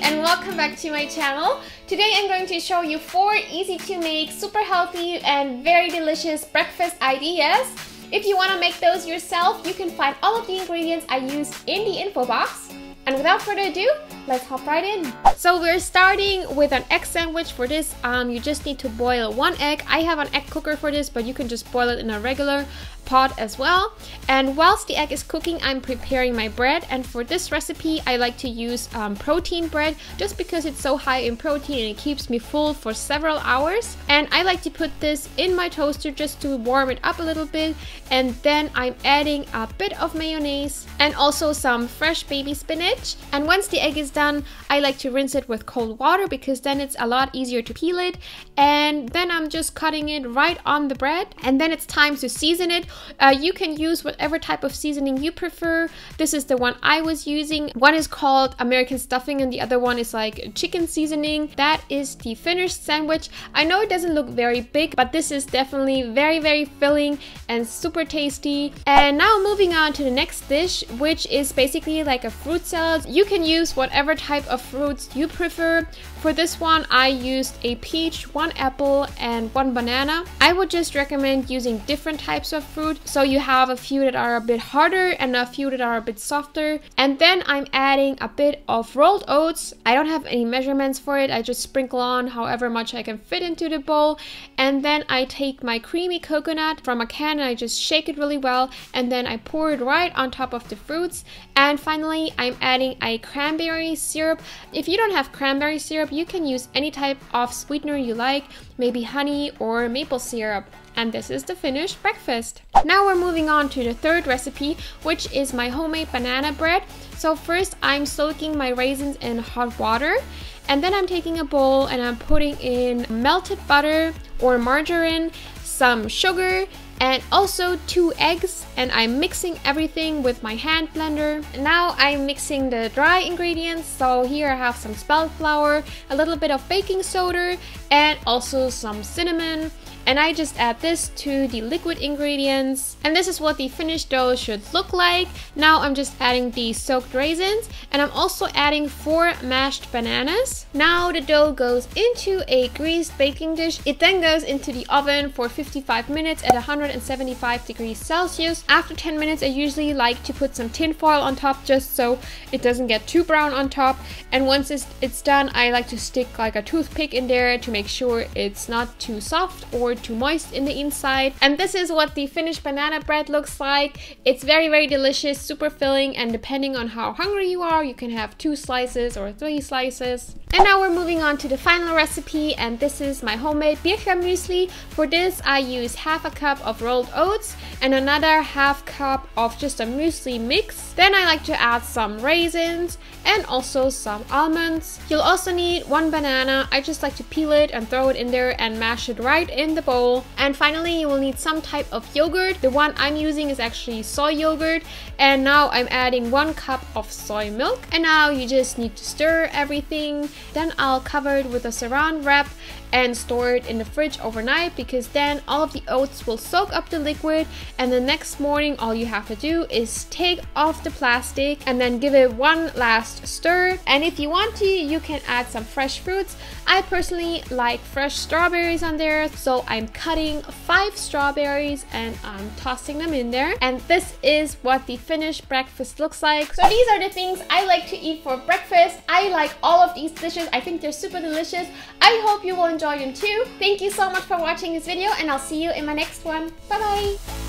and welcome back to my channel. Today I'm going to show you 4 easy to make, super healthy and very delicious breakfast ideas. If you want to make those yourself, you can find all of the ingredients I used in the info box. And without further ado, let's hop right in. So we're starting with an egg sandwich. For this, you just need to boil 1 egg. I have an egg cooker for this, but you can just boil it in a regular pot as well. And whilst the egg is cooking, I'm preparing my bread. And for this recipe, I like to use protein bread just because it's so high in protein and it keeps me full for several hours. And I like to put this in my toaster just to warm it up a little bit. And then I'm adding a bit of mayonnaise and also some fresh baby spinach. And once the egg is done, I like to rinse it with cold water because then it's a lot easier to peel it. And then I'm just cutting it right on the bread. And then it's time to season it. You can use whatever type of seasoning you prefer. This is the one I was using. One is called American stuffing and the other one is like chicken seasoning. That is the finished sandwich. I know it doesn't look very big, but this is definitely very filling and super tasty. And now moving on to the next dish, which is basically like a fruit salad. You can use whatever type of fruits you prefer. For this one, I used a peach, 1 apple, and 1 banana. I would just recommend using different types of fruit. So you have a few that are a bit harder and a few that are a bit softer. And then I'm adding a bit of rolled oats. I don't have any measurements for it. I just sprinkle on however much I can fit into the bowl. And then I take my creamy coconut from a can and I just shake it really well. And then I pour it right on top of the fruits. And finally, I'm adding a cranberry syrup. If you don't have cranberry syrup, you can use any type of sweetener you like, maybe honey or maple syrup. And this is the finished breakfast. Now we're moving on to the third recipe, which is my homemade banana bread. So first I'm soaking my raisins in hot water. And then I'm taking a bowl and I'm putting in melted butter or margarine, some sugar, and also 2 eggs, and I'm mixing everything with my hand blender. Now I'm mixing the dry ingredients. So here I have some spelt flour, a little bit of baking soda, and also some cinnamon. And I just add this to the liquid ingredients. And this is what the finished dough should look like. Now I'm just adding the soaked raisins. And I'm also adding 4 mashed bananas. Now the dough goes into a greased baking dish. It then goes into the oven for 55 minutes at 175 degrees Celsius. After 10 minutes, I usually like to put some tin foil on top just so it doesn't get too brown on top. And once it's done, I like to stick like a toothpick in there to make sure it's not too soft or too moist in the inside. And this is what the finished banana bread looks like. It's very delicious, super filling, and depending on how hungry you are, you can have 2 slices or 3 slices. And now we're moving on to the final recipe, and this is my homemade Bircher Muesli. For this, I use half a cup of rolled oats and another half cup of just a muesli mix. Then I like to add some raisins and also some almonds. You'll also need 1 banana. I just like to peel it and throw it in there and mash it right in the bowl. And finally, you will need some type of yogurt. The one I'm using is actually soy yogurt. And now I'm adding 1 cup of soy milk. And now you just need to stir everything. Then I'll cover it with a saran wrap and store it in the fridge overnight, because then all of the oats will soak up the liquid, and the next morning all you have to do is take off the plastic and then give it 1 last stir. And if you want to, you can add some fresh fruits. I personally like fresh strawberries on there, so I'm cutting 5 strawberries and I'm tossing them in there. And this is what the finished breakfast looks like. So these are the things I like to eat for breakfast. I like all of these dishes. I think they're super delicious. I hope you will enjoy them too. Thank you so much for watching this video, and I'll see you in my next one. Bye bye!